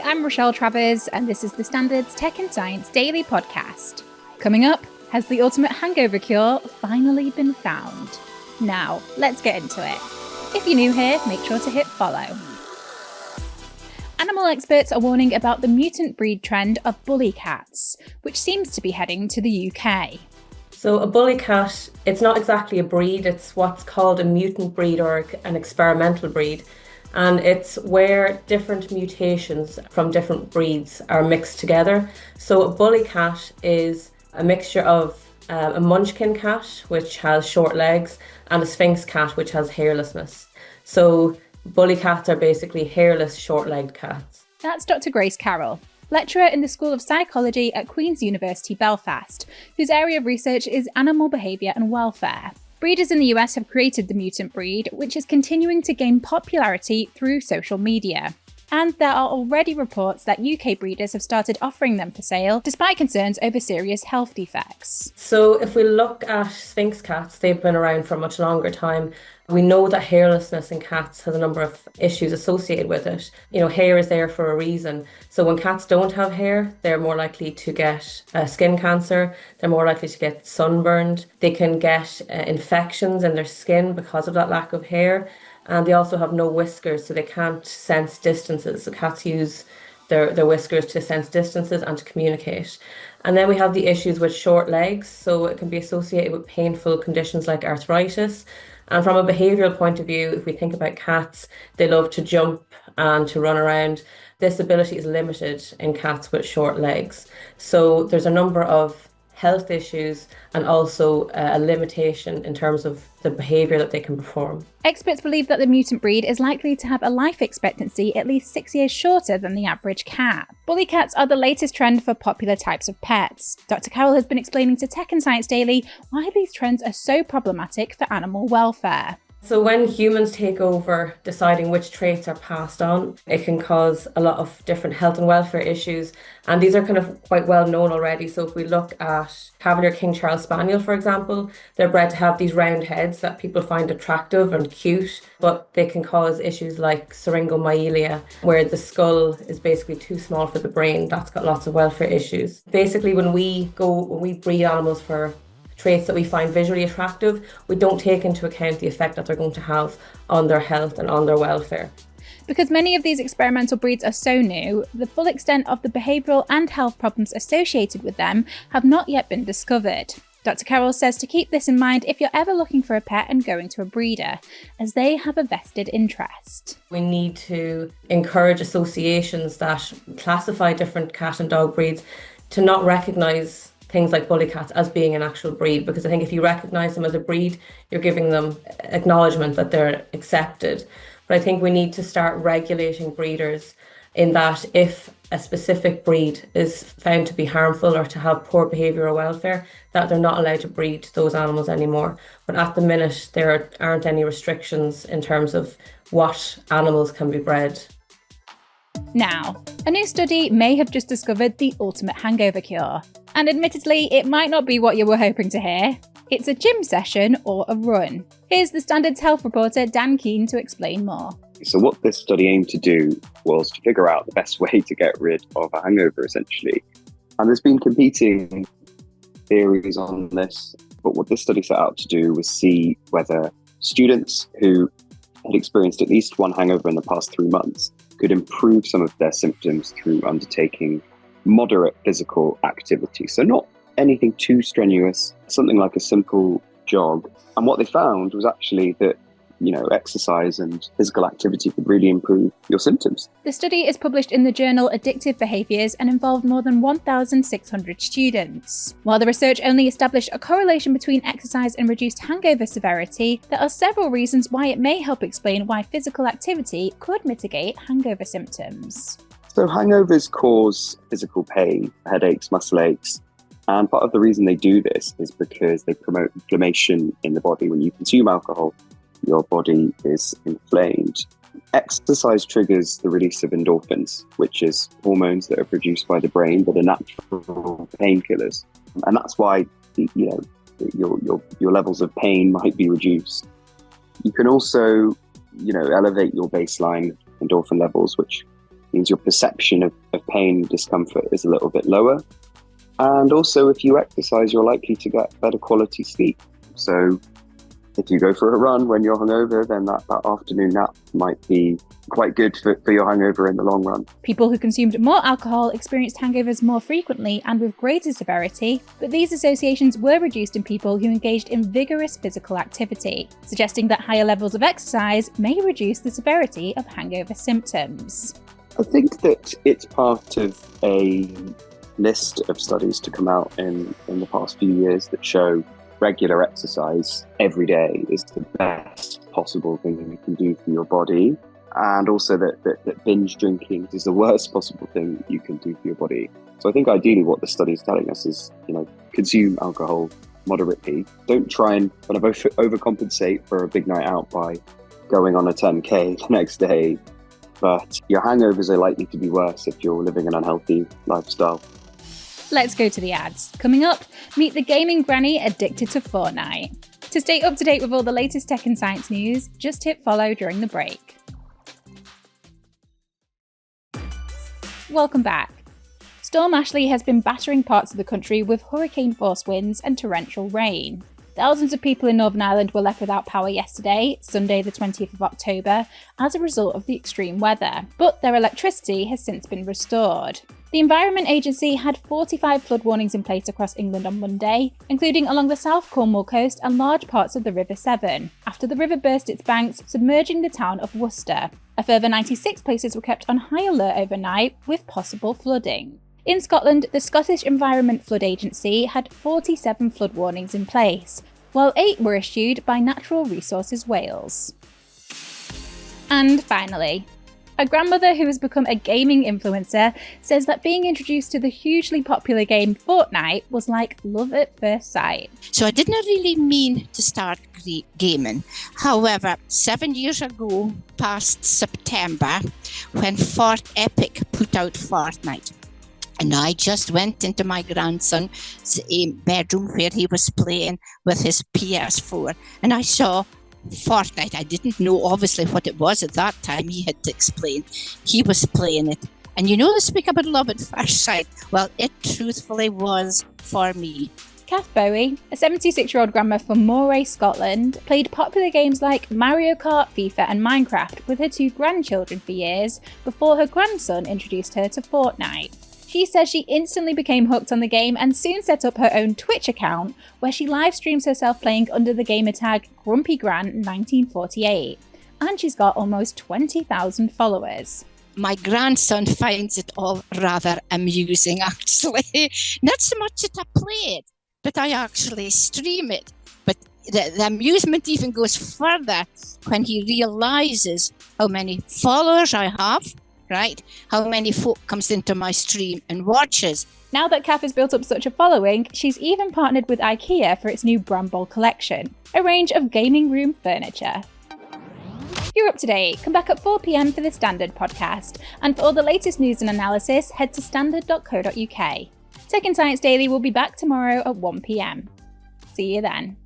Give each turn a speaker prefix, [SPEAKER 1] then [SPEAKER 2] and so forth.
[SPEAKER 1] I'm Rochelle Travers, and this is the Standard's Tech and Science Daily Podcast. Coming up, has the ultimate hangover cure finally been found? Now, let's get into it. If you're new here, make sure to hit follow. Animal experts are warning about the mutant breed trend of bullycats, which seems to be heading to the UK.
[SPEAKER 2] So a bully cat, it's not exactly a breed, it's what's called a mutant breed or an experimental breed. And it's where different mutations from different breeds are mixed together. So a bully cat is a mixture of a Munchkin cat, which has short legs, and a Sphynx cat, which has hairlessness. So bully cats are basically hairless, short-legged cats.
[SPEAKER 1] That's Dr. Grace Carroll, lecturer in the School of Psychology at Queen's University Belfast, whose area of research is animal behaviour and welfare. Breeders in the US have created the mutant breed, which is continuing to gain popularity through social media. And there are already reports that UK breeders have started offering them for sale, despite concerns over serious health defects.
[SPEAKER 2] So if we look at Sphynx cats, they've been around for a much longer time. We know that hairlessness in cats has a number of issues associated with it. Hair is there for a reason. So when cats don't have hair, they're more likely to get skin cancer. They're more likely to get sunburned. They can get infections in their skin because of that lack of hair. And they also have no whiskers, so they can't sense distances. So cats use their whiskers to sense distances and to communicate. And then we have the issues with short legs. So it can be associated with painful conditions like arthritis. And from a behavioural point of view, if we think about cats, they love to jump and to run around. This ability is limited in cats with short legs. So there's a number of health issues and also a limitation in terms of the behaviour that they can perform.
[SPEAKER 1] Experts believe that the mutant breed is likely to have a life expectancy at least 6 years shorter than the average cat. Bully cats are the latest trend for popular types of pets. Dr. Carroll has been explaining to Tech and Science Daily why these trends are so problematic for animal welfare.
[SPEAKER 2] So when humans take over deciding which traits are passed on, it can cause a lot of different health and welfare issues. And these are kind of quite well known already. So if we look at Cavalier King Charles Spaniel, for example, they're bred to have these round heads that people find attractive and cute, but they can cause issues like syringomyelia, where the skull is basically too small for the brain. That's got lots of welfare issues. Basically, when we breed animals for traits that we find visually attractive, we don't take into account the effect that they're going to have on their health and on their welfare.
[SPEAKER 1] Because many of these experimental breeds are so new, the full extent of the behavioural and health problems associated with them have not yet been discovered. Dr. Carroll says to keep this in mind if you're ever looking for a pet and going to a breeder, as they have a vested interest.
[SPEAKER 2] We need to encourage associations that classify different cat and dog breeds to not recognise things like bully cats as being an actual breed, because I think if you recognise them as a breed, you're giving them acknowledgement that they're accepted. But I think we need to start regulating breeders in that if a specific breed is found to be harmful or to have poor behaviour or welfare, that they're not allowed to breed those animals anymore. But at the minute, there aren't any restrictions in terms of what animals can be bred.
[SPEAKER 1] Now, a new study may have just discovered the ultimate hangover cure. And admittedly, it might not be what you were hoping to hear. It's a gym session or a run. Here's the Standard's Health Reporter Dan Keane to explain more.
[SPEAKER 3] So what this study aimed to do was to figure out the best way to get rid of a hangover, essentially. And there's been competing theories on this, but what this study set out to do was see whether students who had experienced at least one hangover in the past 3 months could improve some of their symptoms through undertaking moderate physical activity. So not anything too strenuous, something like a simple jog. And what they found was actually that, exercise and physical activity could really improve your symptoms.
[SPEAKER 1] The study is published in the journal Addictive Behaviours and involved more than 1,600 students. While the research only established a correlation between exercise and reduced hangover severity, there are several reasons why it may help explain why physical activity could mitigate hangover symptoms.
[SPEAKER 3] So hangovers cause physical pain, headaches, muscle aches. And part of the reason they do this is because they promote inflammation in the body. When you consume alcohol, your body is inflamed. Exercise triggers the release of endorphins, which is hormones that are produced by the brain that are natural painkillers. And that's why, your levels of pain might be reduced. You can also, elevate your baseline endorphin levels, which means your perception of pain and discomfort is a little bit lower. And also, if you exercise, you're likely to get better quality sleep. So if you go for a run when you're hungover, then that afternoon nap might be quite good for your hangover in the long run.
[SPEAKER 1] People who consumed more alcohol experienced hangovers more frequently and with greater severity, but these associations were reduced in people who engaged in vigorous physical activity, suggesting that higher levels of exercise may reduce the severity of hangover symptoms.
[SPEAKER 3] I think that it's part of a list of studies to come out in the past few years that show regular exercise every day is the best possible thing you can do for your body, and also that binge drinking is the worst possible thing you can do for your body. So I think ideally what the study is telling us is, consume alcohol moderately. Don't try and kind of overcompensate for a big night out by going on a 10K the next day, but your hangovers are likely to be worse if you're living an unhealthy lifestyle.
[SPEAKER 1] Let's go to the ads. Coming up, meet the gaming granny addicted to Fortnite. To stay up to date with all the latest tech and science news, just hit follow during the break. Welcome back. Storm Ashley has been battering parts of the country with hurricane-force winds and torrential rain. Thousands of people in Northern Ireland were left without power yesterday, Sunday the 20th of October, as a result of the extreme weather, but their electricity has since been restored. The Environment Agency had 45 flood warnings in place across England on Monday, including along the South Cornwall coast and large parts of the River Severn, after the river burst its banks, submerging the town of Worcester. A further 96 places were kept on high alert overnight, with possible flooding. In Scotland, the Scottish Environment Flood Agency had 47 flood warnings in place, while 8 were issued by Natural Resources Wales. And finally, a grandmother who has become a gaming influencer says that being introduced to the hugely popular game Fortnite was like love at first sight.
[SPEAKER 4] So I didn't really mean to start gaming. However, 7 years ago, past September, when Epic put out Fortnite, and I just went into my grandson's bedroom where he was playing with his PS4, and I saw Fortnite. I didn't know obviously what it was at that time. He had to explain. He was playing it. And they speak about love at first sight. Well, it truthfully was for me.
[SPEAKER 1] Kath Bowie, a 76-year-old grandma from Moray, Scotland, played popular games like Mario Kart, FIFA and Minecraft with her 2 grandchildren for years before her grandson introduced her to Fortnite. She says she instantly became hooked on the game and soon set up her own Twitch account where she live streams herself playing under the gamer tag GrumpyGran1948. And she's got almost 20,000 followers.
[SPEAKER 4] My grandson finds it all rather amusing, actually. Not so much that I play it, but I actually stream it. But the amusement even goes further when he realises how many followers I have. Right? How many folk comes into my stream and watches.
[SPEAKER 1] Now that Kath has built up such a following, she's even partnered with IKEA for its new Bramble collection, a range of gaming room furniture. You're up to date. Come back at 4 p.m. for the Standard podcast. And for all the latest news and analysis, head to standard.co.uk. Tech and Science Daily will be back tomorrow at 1 p.m. See you then.